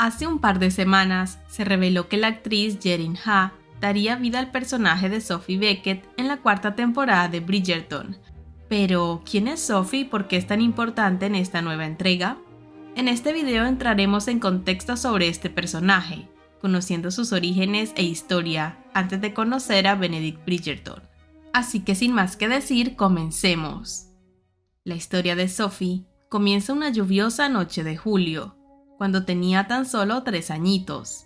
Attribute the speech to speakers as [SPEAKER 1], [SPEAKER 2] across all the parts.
[SPEAKER 1] Hace un par de semanas se reveló que la actriz Yerin Ha daría vida al personaje de Sophie Beckett en la cuarta temporada de Bridgerton. Pero, ¿quién es Sophie y por qué es tan importante en esta nueva entrega? En este video entraremos en contexto sobre este personaje, conociendo sus orígenes e historia antes de conocer a Benedict Bridgerton. Así que sin más que decir, comencemos. La historia de Sophie comienza una lluviosa noche de julio, cuando tenía tan solo 3 añitos.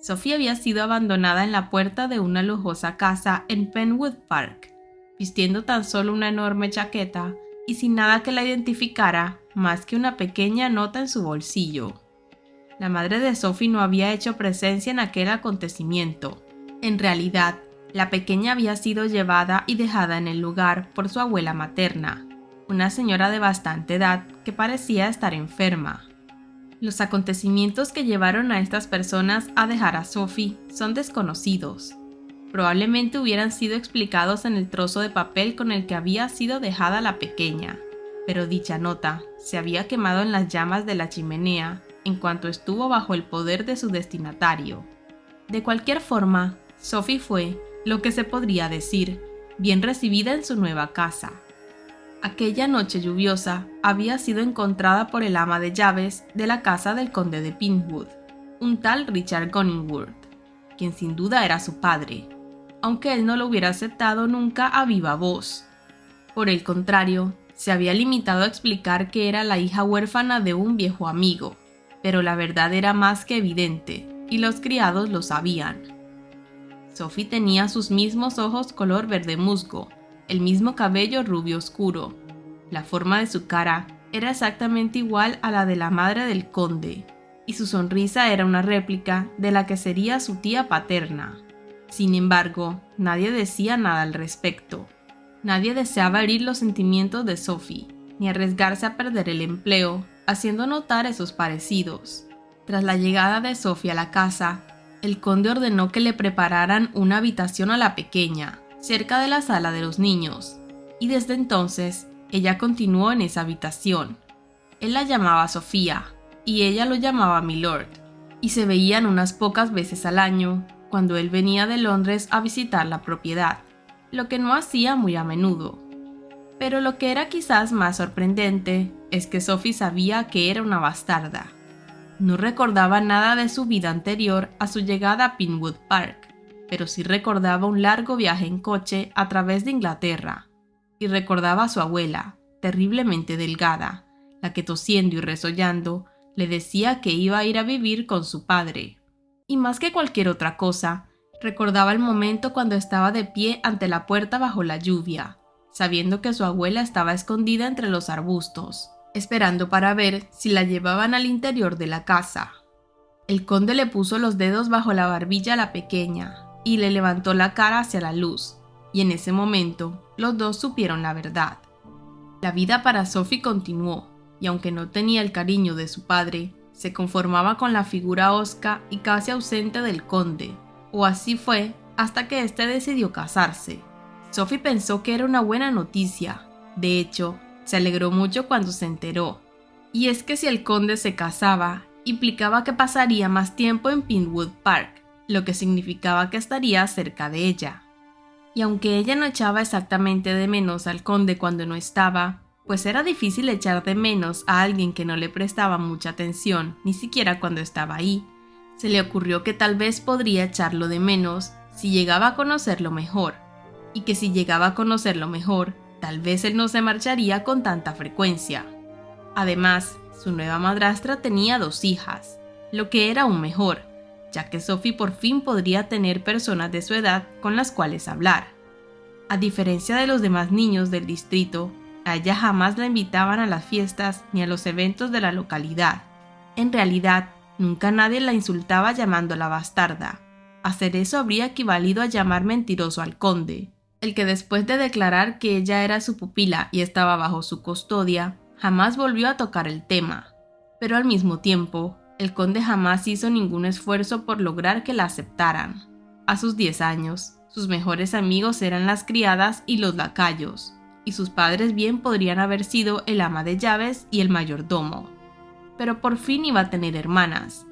[SPEAKER 1] Sophie había sido abandonada en la puerta de una lujosa casa en Penwood Park, vistiendo tan solo una enorme chaqueta y sin nada que la identificara más que una pequeña nota en su bolsillo. La madre de Sophie no había hecho presencia en aquel acontecimiento. En realidad, la pequeña había sido llevada y dejada en el lugar por su abuela materna, una señora de bastante edad que parecía estar enferma. Los acontecimientos que llevaron a estas personas a dejar a Sophie son desconocidos. Probablemente hubieran sido explicados en el trozo de papel con el que había sido dejada la pequeña, pero dicha nota se había quemado en las llamas de la chimenea en cuanto estuvo bajo el poder de su destinatario. De cualquier forma, Sophie fue, lo que se podría decir, bien recibida en su nueva casa. Aquella noche lluviosa había sido encontrada por el ama de llaves de la casa del conde de Penwood, un tal Richard Goningworth, quien sin duda era su padre, aunque él no lo hubiera aceptado nunca a viva voz. Por el contrario, se había limitado a explicar que era la hija huérfana de un viejo amigo, pero la verdad era más que evidente, y los criados lo sabían. Sophie tenía sus mismos ojos color verde musgo, el mismo cabello rubio oscuro. La forma de su cara era exactamente igual a la de la madre del conde, y su sonrisa era una réplica de la que sería su tía paterna. Sin embargo, nadie decía nada al respecto. Nadie deseaba herir los sentimientos de Sophie, ni arriesgarse a perder el empleo, haciendo notar esos parecidos. Tras la llegada de Sophie a la casa, el conde ordenó que le prepararan una habitación a la pequeña, cerca de la sala de los niños, y desde entonces ella continuó en esa habitación. Él la llamaba Sofía, y ella lo llamaba Milord, y se veían unas pocas veces al año, cuando él venía de Londres a visitar la propiedad, lo que no hacía muy a menudo. Pero lo que era quizás más sorprendente es que Sophie sabía que era una bastarda. No recordaba nada de su vida anterior a su llegada a Penwood Park, pero sí recordaba un largo viaje en coche a través de Inglaterra, y recordaba a su abuela, terriblemente delgada, la que tosiendo y resollando le decía que iba a ir a vivir con su padre. Y más que cualquier otra cosa, recordaba el momento cuando estaba de pie ante la puerta bajo la lluvia, sabiendo que su abuela estaba escondida entre los arbustos, esperando para ver si la llevaban al interior de la casa. El conde le puso los dedos bajo la barbilla a la pequeña y le levantó la cara hacia la luz, y en ese momento los dos supieron la verdad. La vida para Sophie continuó, y aunque no tenía el cariño de su padre, se conformaba con la figura hosca y casi ausente del conde, o así fue hasta que éste decidió casarse. Sophie pensó que era una buena noticia, de hecho, se alegró mucho cuando se enteró, y es que si el conde se casaba, implicaba que pasaría más tiempo en Penwood Park, lo que significaba que estaría cerca de ella. Y aunque ella no echaba exactamente de menos al conde cuando no estaba, pues era difícil echar de menos a alguien que no le prestaba mucha atención, ni siquiera cuando estaba ahí, se le ocurrió que tal vez podría echarlo de menos si llegaba a conocerlo mejor, y que si llegaba a conocerlo mejor, tal vez él no se marcharía con tanta frecuencia. Además, su nueva madrastra tenía 2 hijas, lo que era aún mejor, ya que Sophie por fin podría tener personas de su edad con las cuales hablar. A diferencia de los demás niños del distrito, a ella jamás la invitaban a las fiestas ni a los eventos de la localidad. En realidad, nunca nadie la insultaba llamándola bastarda. Hacer eso habría equivalido a llamar mentiroso al conde, el que después de declarar que ella era su pupila y estaba bajo su custodia, jamás volvió a tocar el tema. Pero al mismo tiempo, el conde jamás hizo ningún esfuerzo por lograr que la aceptaran. A sus 10 años, sus mejores amigos eran las criadas y los lacayos, y sus padres bien podrían haber sido el ama de llaves y el mayordomo. Pero por fin iba a tener hermanas,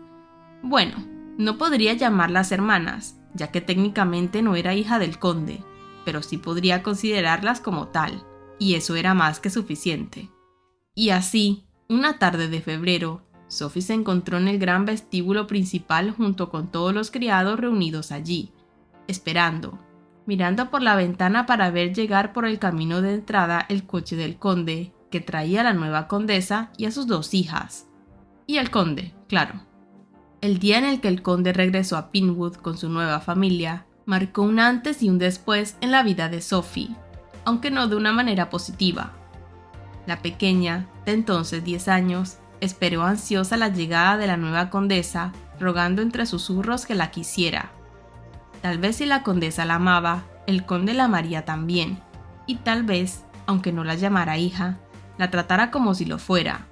[SPEAKER 1] Bueno, no podría llamarlas hermanas, ya que técnicamente no era hija del conde, pero sí podría considerarlas como tal, y eso era más que suficiente. Y así, una tarde de febrero, Sophie se encontró en el gran vestíbulo principal junto con todos los criados reunidos allí, esperando, mirando por la ventana para ver llegar por el camino de entrada el coche del conde, que traía a la nueva condesa y a sus 2 hijas. Y el conde, claro. El día en el que el conde regresó a Pinewood con su nueva familia, marcó un antes y un después en la vida de Sophie, aunque no de una manera positiva. La pequeña, de entonces 10 años, esperó ansiosa la llegada de la nueva condesa, rogando entre susurros que la quisiera. Tal vez si la condesa la amaba, el conde la amaría también, y tal vez, aunque no la llamara hija, la tratara como si lo fuera.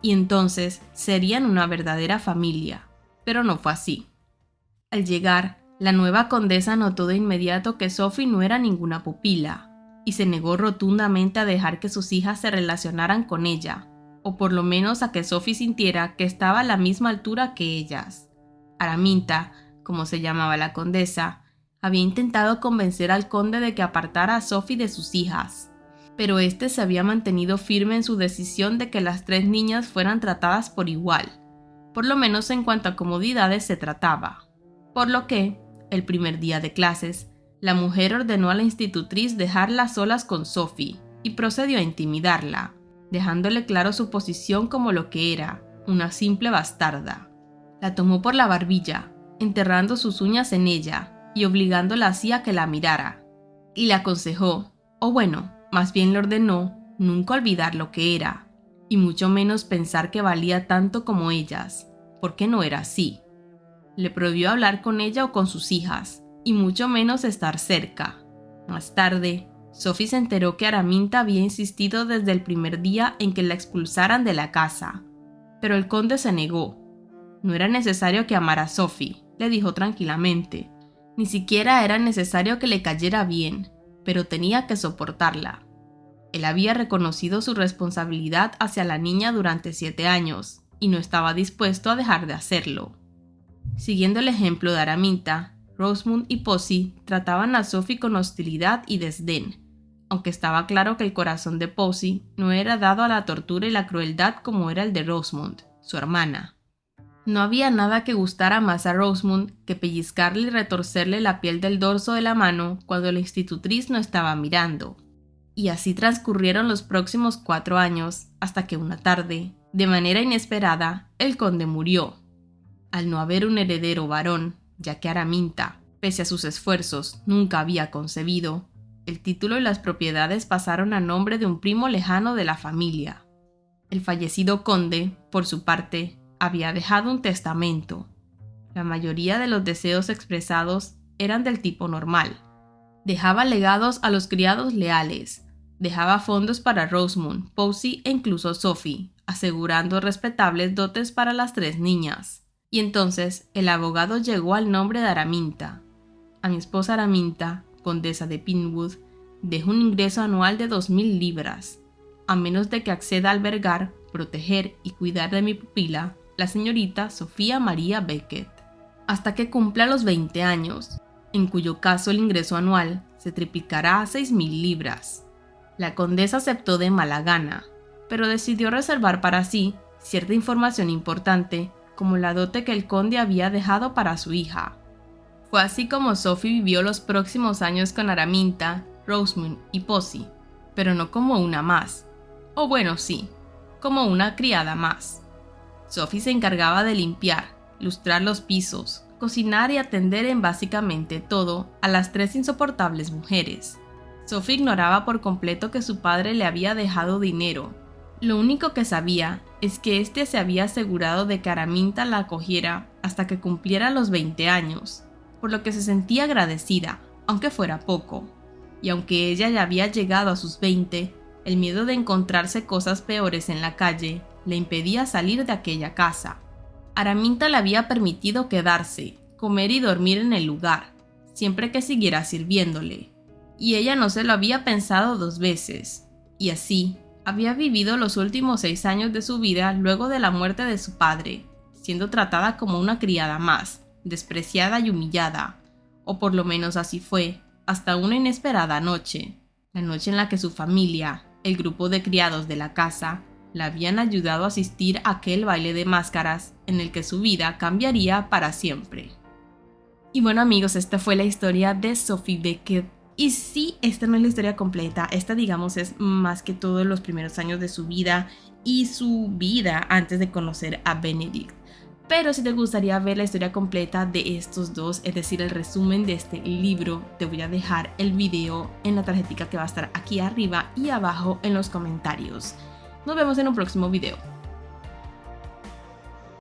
[SPEAKER 1] Y entonces serían una verdadera familia, pero no fue así. Al llegar, la nueva condesa notó de inmediato que Sophie no era ninguna pupila, y se negó rotundamente a dejar que sus hijas se relacionaran con ella, o por lo menos a que Sophie sintiera que estaba a la misma altura que ellas. Araminta, como se llamaba la condesa, había intentado convencer al conde de que apartara a Sophie de sus hijas, pero éste se había mantenido firme en su decisión de que las 3 niñas fueran tratadas por igual, por lo menos en cuanto a comodidades se trataba. Por lo que, el primer día de clases, la mujer ordenó a la institutriz dejarla solas con Sophie y procedió a intimidarla, dejándole claro su posición como lo que era, una simple bastarda. La tomó por la barbilla, enterrando sus uñas en ella y obligándola así a que la mirara. Y le aconsejó, o bueno, más bien le ordenó, nunca olvidar lo que era, y mucho menos pensar que valía tanto como ellas, porque no era así. Le prohibió hablar con ella o con sus hijas, y mucho menos estar cerca. Más tarde, Sophie se enteró que Araminta había insistido desde el primer día en que la expulsaran de la casa, pero el conde se negó. No era necesario que amara a Sophie, le dijo tranquilamente, ni siquiera era necesario que le cayera bien, pero tenía que soportarla. Él había reconocido su responsabilidad hacia la niña durante 7 años, y no estaba dispuesto a dejar de hacerlo. Siguiendo el ejemplo de Araminta, Rosamund y Posy trataban a Sophie con hostilidad y desdén, aunque estaba claro que el corazón de Posy no era dado a la tortura y la crueldad como era el de Rosamund, su hermana. No había nada que gustara más a Rosamund que pellizcarle y retorcerle la piel del dorso de la mano cuando la institutriz no estaba mirando. Y así transcurrieron los próximos 4 años, hasta que una tarde, de manera inesperada, el conde murió. Al no haber un heredero varón, ya que Araminta, pese a sus esfuerzos, nunca había concebido, el título y las propiedades pasaron a nombre de un primo lejano de la familia. El fallecido conde, por su parte, había dejado un testamento. La mayoría de los deseos expresados eran del tipo normal. Dejaba legados a los criados leales, dejaba fondos para Rosamund, Posy e incluso Sophie, asegurando respetables dotes para las 3 niñas. Y entonces el abogado llegó al nombre de Araminta. A mi esposa Araminta, condesa de Pinewood, dejo un ingreso anual de 2.000 libras, a menos de que acceda a albergar, proteger y cuidar de mi pupila, la señorita Sofía María Beckett, hasta que cumpla los 20 años, en cuyo caso el ingreso anual se triplicará a 6.000 libras. La condesa aceptó de mala gana, pero decidió reservar para sí cierta información importante como la dote que el conde había dejado para su hija. Fue así como Sophie vivió los próximos años con Araminta, Rosamund y Posy, pero no como una más, o bueno sí, como una criada más. Sophie se encargaba de limpiar, lustrar los pisos, cocinar y atender en básicamente todo a las 3 insoportables mujeres. Sophie ignoraba por completo que su padre le había dejado dinero. Lo único que sabía es que éste se había asegurado de que Araminta la acogiera hasta que cumpliera los 20 años, por lo que se sentía agradecida, aunque fuera poco. Y aunque ella ya había llegado a sus 20, el miedo de encontrarse cosas peores en la calle le impedía salir de aquella casa. Araminta le había permitido quedarse, comer y dormir en el lugar, siempre que siguiera sirviéndole, y ella no se lo había pensado 2 veces, y así había vivido los últimos 6 años de su vida luego de la muerte de su padre, siendo tratada como una criada más, despreciada y humillada, o por lo menos así fue, hasta una inesperada noche, la noche en la que su familia, el grupo de criados de la casa, la habían ayudado a asistir a aquel baile de máscaras en el que su vida cambiaría para siempre. Y bueno amigos, esta fue la historia de Sophie Beckett. Y sí, esta no es la historia completa, esta digamos es más que todo los primeros años de su vida y su vida antes de conocer a Benedict. Pero si te gustaría ver la historia completa de estos dos, es decir, el resumen de este libro, te voy a dejar el video en la tarjetita que va a estar aquí arriba y abajo en los comentarios. Nos vemos en un próximo video.